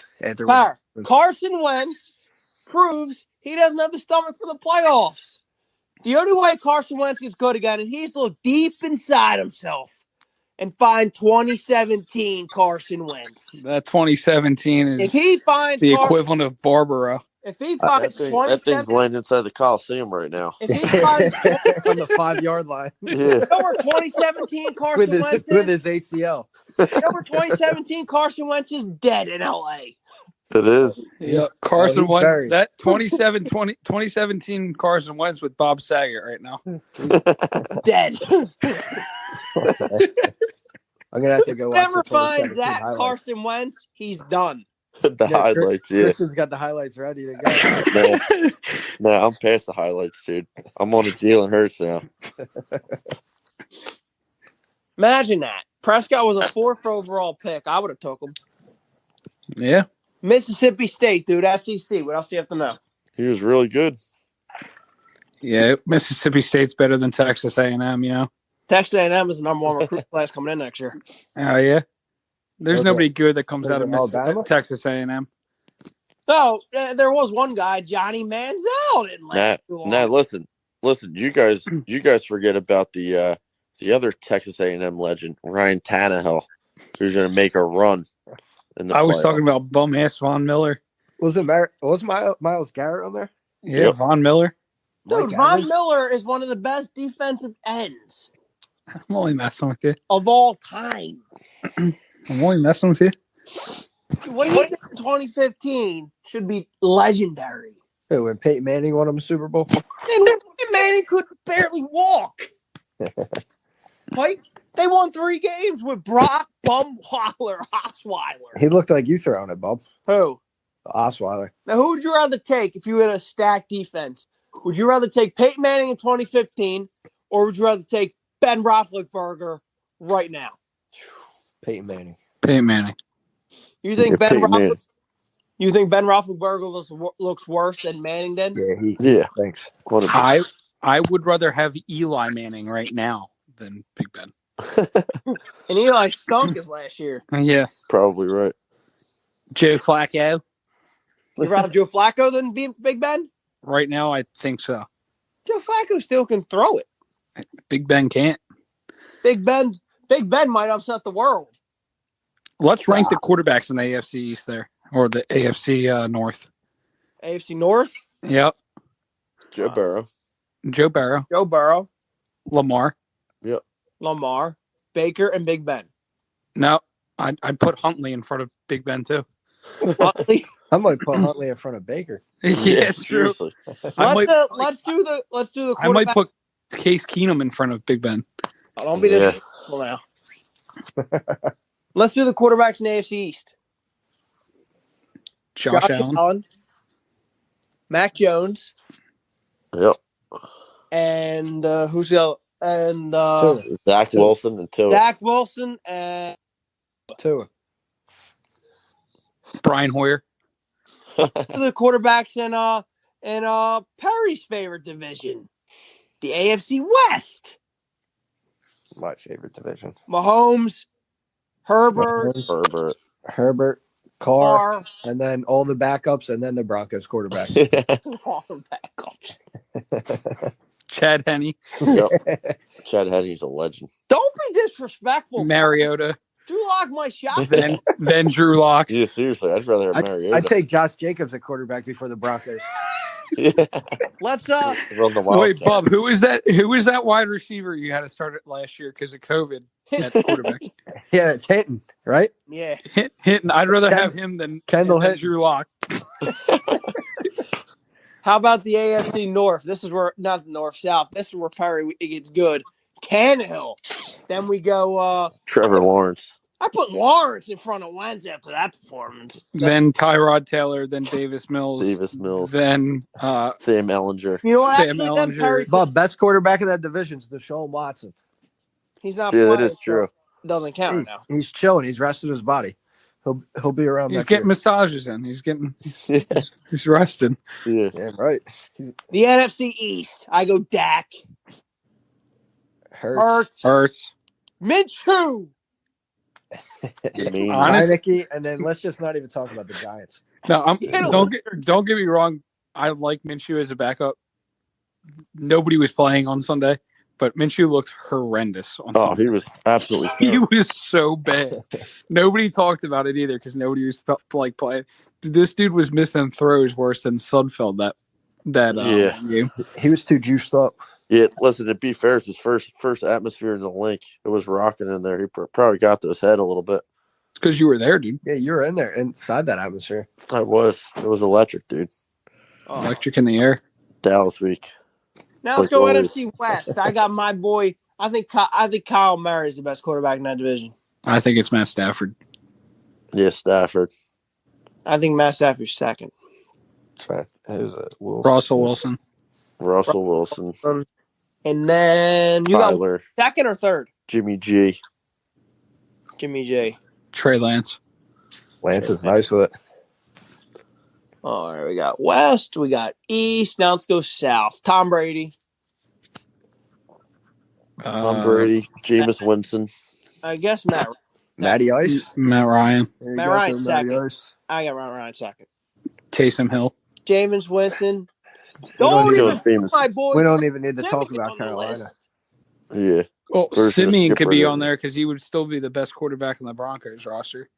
[SPEAKER 1] Power. Carson Wentz proves he doesn't have the stomach for the playoffs. The only way Carson Wentz gets good again is he's to look deep inside himself and find 2017 Carson Wentz.
[SPEAKER 4] That 2017 is
[SPEAKER 1] if he finds
[SPEAKER 4] the equivalent of Barbara.
[SPEAKER 1] If he finds
[SPEAKER 2] that thing's laying inside the Coliseum right now.
[SPEAKER 1] If he finds
[SPEAKER 3] on the 5-yard line.
[SPEAKER 2] Yeah.
[SPEAKER 1] You know where 2017 Carson Wentz is?
[SPEAKER 3] With his ACL.
[SPEAKER 1] You know where 2017 Carson Wentz is dead in LA.
[SPEAKER 2] It is.
[SPEAKER 4] Yeah, Carson Wentz. That 2017 Carson Wentz with Bob Saget right now.
[SPEAKER 1] Dead.
[SPEAKER 3] I'm gonna have to go watch
[SPEAKER 1] Whoever finds that highlights. Carson Wentz, he's done.
[SPEAKER 2] The highlights, yeah.
[SPEAKER 3] Christian's got the highlights ready to go.
[SPEAKER 2] No, I'm past the highlights, dude. I'm on a Jalen Hurts now.
[SPEAKER 1] Imagine that. Prescott was a 4th overall pick. I would have took him.
[SPEAKER 4] Yeah.
[SPEAKER 1] Mississippi State, dude. SEC. What else do you have to know?
[SPEAKER 2] He was really good.
[SPEAKER 4] Yeah, Mississippi State's better than Texas A&M, you know.
[SPEAKER 1] Texas A&M is the number 1 recruit class coming in next year.
[SPEAKER 4] Oh, yeah? There's nobody good that comes out of Texas A&M.
[SPEAKER 1] No, there was one guy, Johnny Manziel, didn't last too long.
[SPEAKER 2] Nah, listen. You guys forget about the other Texas A&M legend, Ryan Tannehill, who's going to make a run in the playoffs.
[SPEAKER 4] Was talking about bum ass Von Miller.
[SPEAKER 3] Was Myles Garrett on there?
[SPEAKER 4] Yeah, yep. Von Miller.
[SPEAKER 1] Dude, Von Miller is one of the best defensive ends.
[SPEAKER 4] I'm only messing with you.
[SPEAKER 1] Of all time.
[SPEAKER 4] I'm only messing with you.
[SPEAKER 1] What do you think in 2015 should be legendary?
[SPEAKER 3] Who, when Peyton Manning won him a Super Bowl?
[SPEAKER 1] And Peyton Manning could barely walk. Like, they won 3 games with Brock Osweiler.
[SPEAKER 3] He looked like you throwing it, Bob.
[SPEAKER 1] Who?
[SPEAKER 3] Osweiler.
[SPEAKER 1] Now, who would you rather take if you had a stacked defense? Would you rather take Peyton Manning in 2015, or would you rather take Ben Roethlisberger right now?
[SPEAKER 3] Peyton Manning.
[SPEAKER 4] Peyton Manning.
[SPEAKER 1] You think Ben Roethlisberger looks worse than Manning did?
[SPEAKER 2] Yeah.
[SPEAKER 3] Thanks.
[SPEAKER 4] I would rather have Eli Manning right now than Big Ben.
[SPEAKER 1] And Eli stunk his last year.
[SPEAKER 4] Yeah.
[SPEAKER 2] Probably right.
[SPEAKER 4] Joe Flacco.
[SPEAKER 1] You rather Joe Flacco than Big Ben?
[SPEAKER 4] Right now, I think so.
[SPEAKER 1] Joe Flacco still can throw it.
[SPEAKER 4] Big Ben can't.
[SPEAKER 1] Big Ben might upset the world.
[SPEAKER 4] Let's rank the quarterbacks in the AFC East there, or the AFC North.
[SPEAKER 1] AFC North?
[SPEAKER 4] Yep.
[SPEAKER 2] Joe Burrow.
[SPEAKER 4] Lamar.
[SPEAKER 2] Yep.
[SPEAKER 1] Lamar, Baker, and Big Ben.
[SPEAKER 4] No, I'd put Huntley in front of Big Ben too.
[SPEAKER 1] Huntley?
[SPEAKER 3] I might put Huntley in front of Baker.
[SPEAKER 4] Yeah, it's true.
[SPEAKER 1] Let's do the quarterback.
[SPEAKER 4] I might put Case Keenum in front of Big Ben.
[SPEAKER 1] Oh, don't be disrespectful now. Let's do the quarterbacks in the AFC East.
[SPEAKER 4] Josh Allen.
[SPEAKER 1] Mac Jones.
[SPEAKER 2] Yep.
[SPEAKER 1] And who's the other? And
[SPEAKER 2] Zach Wilson and Tua.
[SPEAKER 1] Zach Wilson and
[SPEAKER 3] Tua.
[SPEAKER 4] Brian Hoyer.
[SPEAKER 1] The quarterbacks in Perry's favorite division, the AFC West.
[SPEAKER 3] My favorite division.
[SPEAKER 1] Mahomes, Herbert,
[SPEAKER 3] Carr, and then all the backups, and then the Broncos quarterbacks.
[SPEAKER 1] all the backups.
[SPEAKER 4] Chad Henne.
[SPEAKER 2] Yep. Chad Henne's a legend.
[SPEAKER 1] Don't be disrespectful.
[SPEAKER 4] Mariota.
[SPEAKER 1] Drew Lock my shot.
[SPEAKER 4] Then Drew Lock.
[SPEAKER 2] Yeah, seriously, I'd rather have Mariota.
[SPEAKER 3] I'd take Josh Jacobs at quarterback before the Broncos.
[SPEAKER 2] Yeah.
[SPEAKER 1] Let's
[SPEAKER 4] wait, Bub, who is that? Who was that wide receiver you had to start it last year because of COVID at quarterback?
[SPEAKER 3] Yeah, it's Hinton, right?
[SPEAKER 1] Yeah,
[SPEAKER 4] Hinton. I'd rather have him than Drew Lock.
[SPEAKER 1] How about the AFC North? This is where not the North South. This is where Perry it gets good. Tannehill. Then we go.
[SPEAKER 2] Trevor Lawrence.
[SPEAKER 1] I put Lawrence in front of Wentz after that performance.
[SPEAKER 4] Then Tyrod Taylor. Then Davis Mills. Then
[SPEAKER 2] Sam Ellinger.
[SPEAKER 1] You know what?
[SPEAKER 4] Sam Ellinger.
[SPEAKER 3] Bob, best quarterback in that division is Deshaun Watson.
[SPEAKER 1] He's not.
[SPEAKER 2] Yeah,
[SPEAKER 1] playing,
[SPEAKER 2] that is true.
[SPEAKER 1] So doesn't count now.
[SPEAKER 3] He's chilling. He's resting his body. He'll be around.
[SPEAKER 4] He's getting massages in. He's rested.
[SPEAKER 2] Yeah,
[SPEAKER 3] right.
[SPEAKER 1] The NFC East. I go Dak. Hurts. Minshew.
[SPEAKER 3] Heineke, and then let's just not even talk about the Giants.
[SPEAKER 4] No, don't get me wrong. I like Minshew as a backup. Nobody was playing on Sunday, but Minshew looked horrendous on Sunday.
[SPEAKER 2] He was absolutely
[SPEAKER 4] terrible. He was so bad. Nobody talked about it either because nobody was like playing. This dude was missing throws worse than Sudfeld that game.
[SPEAKER 3] He was too juiced up.
[SPEAKER 2] Yeah, listen, to be fair, it's his first atmosphere in the link. It was rocking in there. He probably got to his head a little bit.
[SPEAKER 4] It's because you were there, dude.
[SPEAKER 3] Yeah, you were in there inside that atmosphere.
[SPEAKER 2] I was. It was electric, dude.
[SPEAKER 4] Electric in the air.
[SPEAKER 2] Dallas week.
[SPEAKER 1] Now let's go NFC West. I got my boy. I think Kyle Murray is the best quarterback in that division.
[SPEAKER 4] I think it's Matt Stafford.
[SPEAKER 2] Yeah, Stafford.
[SPEAKER 1] I think Matt Stafford's second.
[SPEAKER 4] Russell Wilson.
[SPEAKER 1] And then you
[SPEAKER 2] Tyler.
[SPEAKER 1] got second or third?
[SPEAKER 2] Jimmy G.
[SPEAKER 4] Trey Lance.
[SPEAKER 3] Lance is nice with it.
[SPEAKER 1] All right, we got West. We got East. Now let's go South. Tom Brady.
[SPEAKER 2] Jameis Winston.
[SPEAKER 1] I guess
[SPEAKER 3] Matty Ice.
[SPEAKER 4] Matt Ryan.
[SPEAKER 1] Matt Ryan second. I got Matt Ryan second.
[SPEAKER 4] Taysom Hill.
[SPEAKER 1] Jameis Winston. Don't even my boy.
[SPEAKER 3] We don't even need to talk about Carolina.
[SPEAKER 2] Yeah.
[SPEAKER 4] Well, Simeon could be on there because he would still be the best quarterback in the Broncos roster.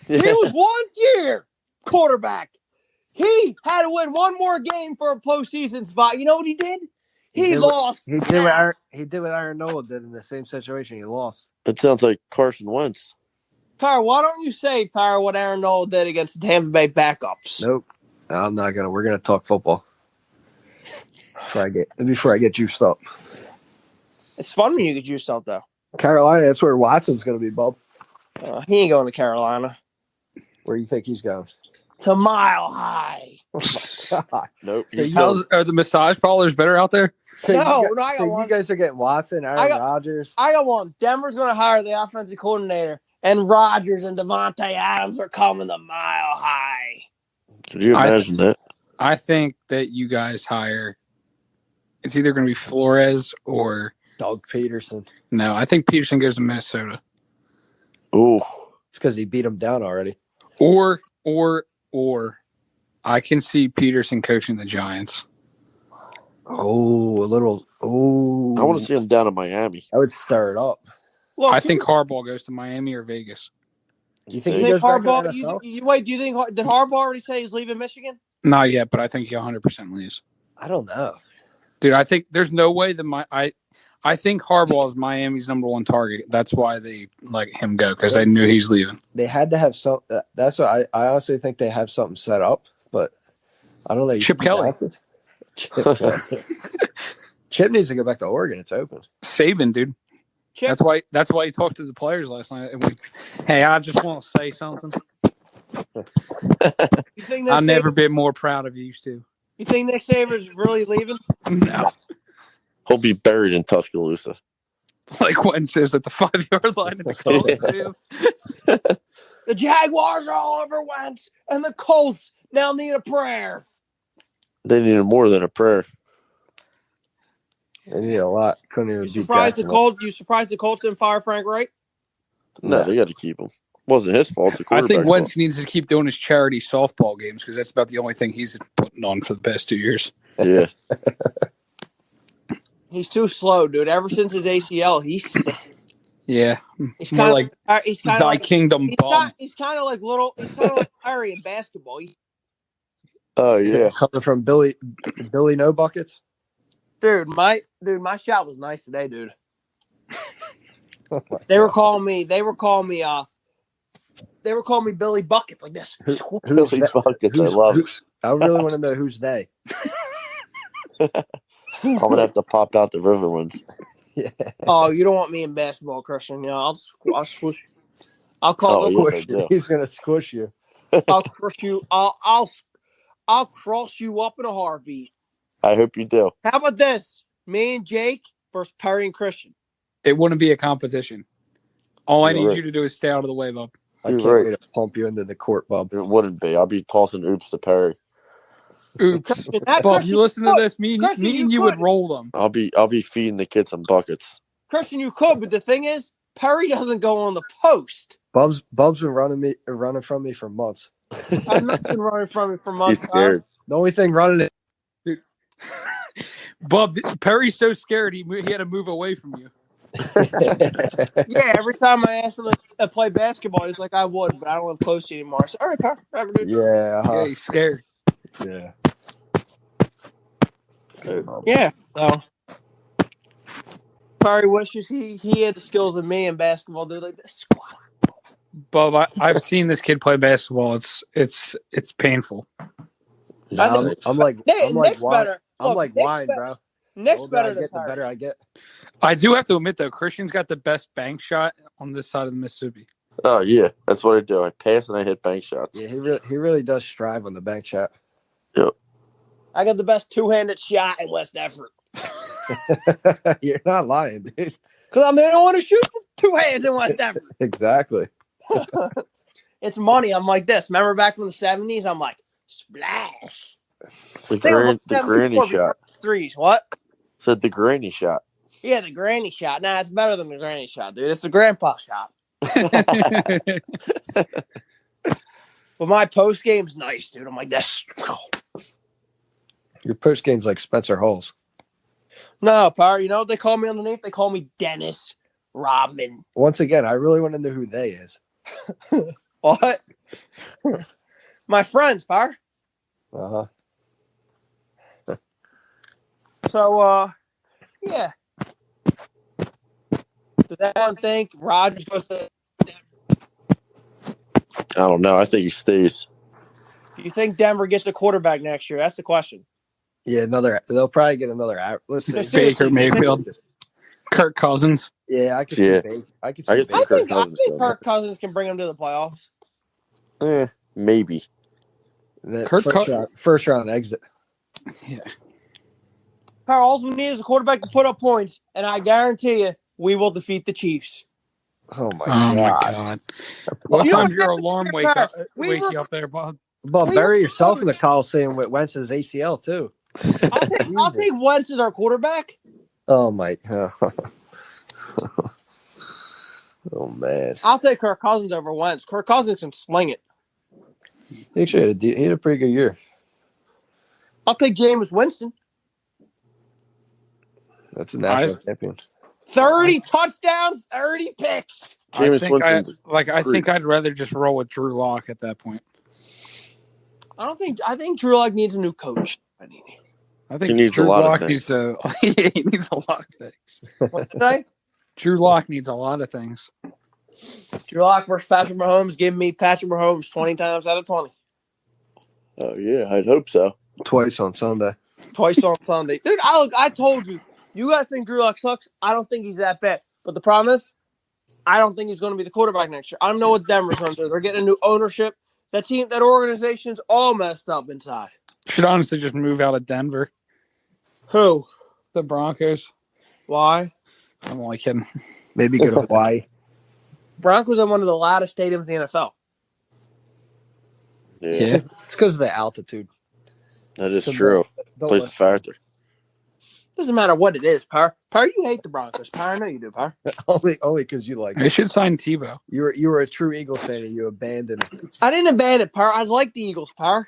[SPEAKER 1] Yeah. He was 1 year quarterback. He had to win one more game for a postseason spot. You know what he did? He lost.
[SPEAKER 3] He did what Aaron Nola did in the same situation. He lost.
[SPEAKER 2] It sounds like Carson Wentz.
[SPEAKER 1] Power, why don't you say, Power, what Aaron Nola did against the Tampa Bay backups?
[SPEAKER 3] Nope. I'm not gonna. We're gonna talk football. Before I get juiced up.
[SPEAKER 1] It's fun when you get juiced up, though.
[SPEAKER 3] Carolina, that's where Watson's going to be, Bob.
[SPEAKER 1] He ain't going to Carolina.
[SPEAKER 3] Where do you think he's going?
[SPEAKER 1] To Mile High.
[SPEAKER 3] Oh, my God.
[SPEAKER 2] Nope.
[SPEAKER 4] Are the massage parlors better out there?
[SPEAKER 1] I got one.
[SPEAKER 3] You guys are getting Watson, Aaron Rodgers.
[SPEAKER 1] I got one. Denver's going to hire the offensive coordinator, and Rodgers and Devontae Adams are coming to Mile High.
[SPEAKER 2] Could you imagine that?
[SPEAKER 4] I think that you guys hire. It's either going to be Flores or
[SPEAKER 3] Doug Peterson.
[SPEAKER 4] No, I think Peterson goes to Minnesota.
[SPEAKER 2] Ooh.
[SPEAKER 3] It's because he beat him down already.
[SPEAKER 4] Or I can see Peterson coaching the Giants.
[SPEAKER 2] I want to see him down in Miami.
[SPEAKER 3] I would stir it up.
[SPEAKER 4] Look, I think Harbaugh goes to Miami or Vegas.
[SPEAKER 3] You think he goes Harbaugh?
[SPEAKER 1] Do you think did Harbaugh already say he's leaving Michigan?
[SPEAKER 4] Not yet, but I think he 100% leaves.
[SPEAKER 3] I don't know.
[SPEAKER 4] Dude, I think there's no way that I think Harbaugh is Miami's number one target. That's why they let him go, because they knew he's leaving.
[SPEAKER 3] They had to have some. That's what I honestly think they have something set up, but I don't know.
[SPEAKER 4] Chip Kelly.
[SPEAKER 3] Chip needs to go back to Oregon. It's open.
[SPEAKER 4] Saban, dude. Chip. That's why he talked to the players last night. Hey, I just want to say something. I've never been more proud of you two.
[SPEAKER 1] You think Nick Saban's really leaving?
[SPEAKER 4] No.
[SPEAKER 2] He'll be buried in Tuscaloosa.
[SPEAKER 4] Like Wentz is at the 5-yard line at the Coliseum.
[SPEAKER 1] The Jaguars are all over Wentz, and the Colts now need a prayer.
[SPEAKER 2] They needed more than a prayer.
[SPEAKER 3] They need a lot. Couldn't even beat
[SPEAKER 1] You surprised the Colts didn't fire Frank Wright?
[SPEAKER 2] No, they got to keep him. Wasn't his fault.
[SPEAKER 4] I think Wentz needs to keep doing his charity softball games because that's about the only thing he's putting on for the past 2 years.
[SPEAKER 2] Yeah.
[SPEAKER 1] He's too slow, dude. Ever since his ACL, he's
[SPEAKER 4] yeah.
[SPEAKER 1] He's
[SPEAKER 4] more
[SPEAKER 1] kind
[SPEAKER 4] like
[SPEAKER 1] he's kind
[SPEAKER 4] thy
[SPEAKER 1] of like
[SPEAKER 4] kingdom bum.
[SPEAKER 1] He's kind of like little. He's kind of like Larry in basketball.
[SPEAKER 2] Oh yeah,
[SPEAKER 3] coming from Billy No Buckets.
[SPEAKER 1] Dude, my shot was nice today, dude. They were calling me Billy Buckets like this.
[SPEAKER 2] Billy Buckets. I love it.
[SPEAKER 3] I really want to know who's they.
[SPEAKER 2] I'm gonna have to pop out the river ones.
[SPEAKER 3] Yeah.
[SPEAKER 1] Oh, you don't want me in basketball, Christian? Yeah, I'll squish. I'll call.
[SPEAKER 3] He's gonna squish you.
[SPEAKER 1] I'll crush you. I'll cross you up in a heartbeat.
[SPEAKER 2] I hope you do.
[SPEAKER 1] How about this? Me and Jake versus Perry and Christian.
[SPEAKER 4] It wouldn't be a competition. All I need you to do is stay out of the way, Bub.
[SPEAKER 3] I can't wait to pump you into the court, Bub.
[SPEAKER 2] It wouldn't be. I'll be tossing oops to Perry.
[SPEAKER 4] Oops. Bub, you listen to this. Me and you would roll them.
[SPEAKER 2] I'll be feeding the kids some buckets.
[SPEAKER 1] Christian, you could, but the thing is, Perry doesn't go on the post.
[SPEAKER 3] Bub's been running from me for months.
[SPEAKER 1] I've not been running from me for months.
[SPEAKER 2] He's scared.
[SPEAKER 3] The only thing running it.
[SPEAKER 4] Dude. Bub, Perry's so scared he had to move away from you.
[SPEAKER 1] Yeah, every time I asked him to play basketball, he's like, I would, but I don't live close to you anymore. I said, all right, Perry.
[SPEAKER 3] Yeah.
[SPEAKER 4] Yeah, he's scared.
[SPEAKER 3] Yeah.
[SPEAKER 1] Yeah. So Perry wishes he had the skills of me in basketball. Dude, like this.
[SPEAKER 4] Bub, I've seen this kid play basketball. It's painful.
[SPEAKER 3] I'm like
[SPEAKER 1] Nick's
[SPEAKER 3] wine.
[SPEAKER 1] better.
[SPEAKER 3] I'm
[SPEAKER 1] Look,
[SPEAKER 3] like wine, bro.
[SPEAKER 1] Nick's
[SPEAKER 3] The
[SPEAKER 1] better
[SPEAKER 3] older I
[SPEAKER 1] than
[SPEAKER 3] get, the
[SPEAKER 1] Perry.
[SPEAKER 3] better I get.
[SPEAKER 4] I do have to admit, though, Christian's got the best bank shot on this side of the Mississippi.
[SPEAKER 2] Oh yeah, that's what I do. I pass and I hit bank shots.
[SPEAKER 3] Yeah, he really does strive on the bank shot.
[SPEAKER 2] Yep.
[SPEAKER 1] I got the best two-handed shot in West Effort.
[SPEAKER 3] You're not lying, dude.
[SPEAKER 1] Because I'm the only one to shoot from two hands in West Effort.
[SPEAKER 3] Exactly.
[SPEAKER 1] It's money. I'm like this. Remember back from the 70s? I'm like, splash.
[SPEAKER 2] The granny shot.
[SPEAKER 1] Threes. What?
[SPEAKER 2] Said the granny shot.
[SPEAKER 1] Yeah, the granny shot. Nah, it's better than the granny shot, dude. It's the grandpa shot. But my post game's nice, dude. I'm like this.
[SPEAKER 3] Your post game's like Spencer Hulls.
[SPEAKER 1] No, Power. You know what they call me underneath? They call me Dennis Rodman.
[SPEAKER 3] Once again, I really want to know who they is.
[SPEAKER 1] What? My friends, Power.
[SPEAKER 3] Uh-huh.
[SPEAKER 1] So, yeah. Does anyone think Rodgers goes to?
[SPEAKER 2] I don't know. I think he stays.
[SPEAKER 1] Do you think Denver gets a quarterback next year? That's the question.
[SPEAKER 3] Yeah, they'll probably get another. Listen,
[SPEAKER 4] Baker Mayfield, Kirk Cousins.
[SPEAKER 3] Yeah, I can see Baker. I think
[SPEAKER 1] Kirk Cousins can bring them to the playoffs.
[SPEAKER 2] Maybe.
[SPEAKER 3] First round exit.
[SPEAKER 4] Yeah.
[SPEAKER 1] Power, all we need is a quarterback to put up points, and I guarantee you, we will defeat the Chiefs.
[SPEAKER 3] Oh my god!
[SPEAKER 4] What time's your alarm wake you up there, Bob?
[SPEAKER 3] Bob, bury yourself in the Coliseum with Wentz's ACL too.
[SPEAKER 1] I'll take Wentz as our quarterback.
[SPEAKER 3] Oh my! Oh man!
[SPEAKER 1] I'll take Kirk Cousins over Wentz. Kirk Cousins can sling it.
[SPEAKER 3] He had a pretty good year.
[SPEAKER 1] I'll take Jameis Winston.
[SPEAKER 3] That's a national champion.
[SPEAKER 1] 30 touchdowns, 30 picks.
[SPEAKER 2] I
[SPEAKER 4] think I'd rather just roll with Drew Lock at that point.
[SPEAKER 1] I think Drew Lock needs a new coach.
[SPEAKER 4] I think Drew Lock needs to. He needs a lot of things.
[SPEAKER 1] What did I?
[SPEAKER 4] Drew Lock needs a lot of things.
[SPEAKER 1] Drew Lock versus Patrick Mahomes. Give me Patrick Mahomes 20 times out of 20.
[SPEAKER 2] Oh yeah, I'd hope so.
[SPEAKER 3] Twice on Sunday.
[SPEAKER 1] Dude, I told you. You guys think Drew Lock sucks? I don't think he's that bad. But the problem is, I don't think he's going to be the quarterback next year. I don't know what Denver's going to do. They're getting a new ownership. That organization's all messed up inside.
[SPEAKER 4] should honestly just move out of Denver.
[SPEAKER 1] Who?
[SPEAKER 4] The Broncos.
[SPEAKER 1] Why?
[SPEAKER 4] I'm only kidding.
[SPEAKER 3] Maybe go to Hawaii.
[SPEAKER 1] Broncos are one of the loudest stadiums in the NFL.
[SPEAKER 4] Yeah.
[SPEAKER 3] It's because of the altitude.
[SPEAKER 2] That is true. Plays a factor.
[SPEAKER 1] Doesn't matter what it is, Par. Par, you hate the Broncos. Par, I know you do, Par.
[SPEAKER 3] only because you like
[SPEAKER 4] They
[SPEAKER 3] it.
[SPEAKER 4] should sign Tebow.
[SPEAKER 3] You were a true Eagles fan and you abandoned it.
[SPEAKER 1] I didn't abandon Par. I like the Eagles, Par.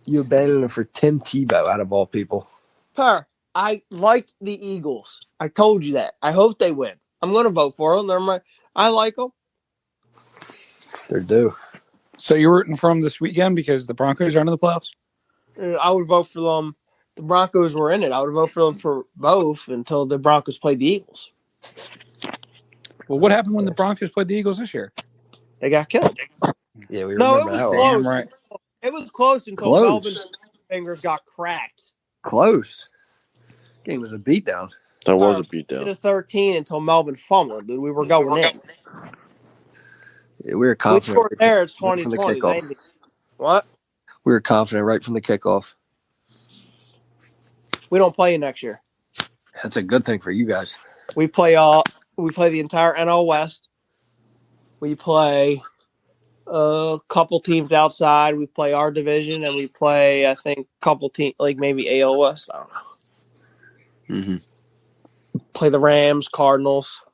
[SPEAKER 3] You abandoned it for Tim Tebow out of all people.
[SPEAKER 1] Par, I liked the Eagles. I told you that. I hope they win. I'm going to vote for them. I like them.
[SPEAKER 3] They're due.
[SPEAKER 4] So you're rooting for them this weekend because the Broncos are in the playoffs?
[SPEAKER 1] I would vote for them. The Broncos were in it. I would vote for them for both until the Broncos played the Eagles.
[SPEAKER 4] Well, what happened when the Broncos played the Eagles this year?
[SPEAKER 1] They got killed.
[SPEAKER 3] Yeah, we
[SPEAKER 1] No,
[SPEAKER 3] remember
[SPEAKER 1] it was
[SPEAKER 3] that
[SPEAKER 1] close.
[SPEAKER 4] Damn right.
[SPEAKER 1] It was close until Melvin's fingers got cracked.
[SPEAKER 3] Close. Game was a beatdown.
[SPEAKER 2] That was a beatdown.
[SPEAKER 1] To 13 until Melvin fumbled, dude. We were going in.
[SPEAKER 3] Yeah, we were confident.
[SPEAKER 1] We scored there. It's
[SPEAKER 3] right from the
[SPEAKER 1] 2020.
[SPEAKER 3] kickoff.
[SPEAKER 1] What?
[SPEAKER 3] We were confident right from the kickoff.
[SPEAKER 1] We don't play next year.
[SPEAKER 3] That's a good thing for you guys.
[SPEAKER 1] We play the entire NL West. We play a couple teams outside. We play our division, and we play, I think, a couple teams, like maybe AL West. I don't know.
[SPEAKER 3] Mm-hmm.
[SPEAKER 1] Play the Rams, Cardinals.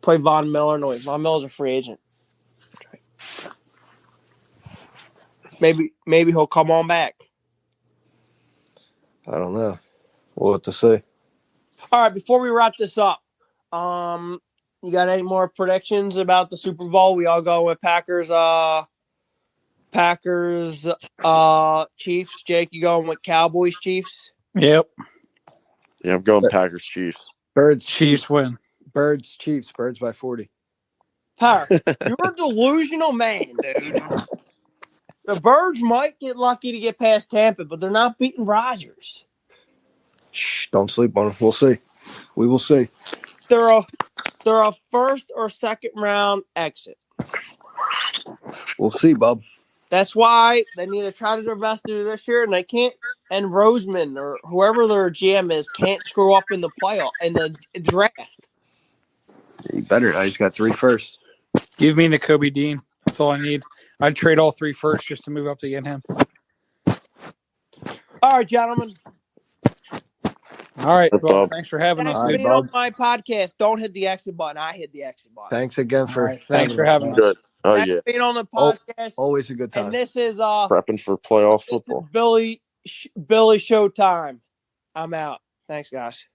[SPEAKER 1] Play Von Miller. No, wait, Von Miller's a free agent. Maybe he'll come on back.
[SPEAKER 3] I don't know. We'll have to see.
[SPEAKER 1] All right, before we wrap this up, you got any more predictions about the Super Bowl? We all go with Packers, Chiefs. Jake, you going with Cowboys, Chiefs?
[SPEAKER 4] Yep.
[SPEAKER 2] Yeah, I'm going Packers, Chiefs.
[SPEAKER 3] Birds,
[SPEAKER 4] Chiefs win.
[SPEAKER 3] Birds, Chiefs. Birds by 40.
[SPEAKER 1] Par, you're a delusional man, dude. The Birds might get lucky to get past Tampa, but they're not beating Rodgers.
[SPEAKER 3] Shh, don't sleep on them. We'll see. We will see.
[SPEAKER 1] They're a first or second round exit.
[SPEAKER 3] We'll see, Bub.
[SPEAKER 1] That's why they need to try to do their best to do this year, and they can't. And Roseman or whoever their GM is can't screw up in the playoff in the draft.
[SPEAKER 3] He better not. He's got 3 firsts.
[SPEAKER 4] Give me Nakobe Dean. That's all I need. I'd trade all 3 firsts just to move up to get him.
[SPEAKER 1] All right, gentlemen.
[SPEAKER 4] All right. Well, thanks for having us.
[SPEAKER 1] Thanks for being on my podcast. Don't hit the exit button. I hit the exit button.
[SPEAKER 3] Thanks again for
[SPEAKER 4] thanks for having us.
[SPEAKER 2] Good. Oh,
[SPEAKER 1] Thanks
[SPEAKER 2] yeah.
[SPEAKER 1] for being on the podcast.
[SPEAKER 3] Always a good time.
[SPEAKER 1] And this is
[SPEAKER 2] prepping for playoff football.
[SPEAKER 1] Billy Showtime. I'm out. Thanks, guys.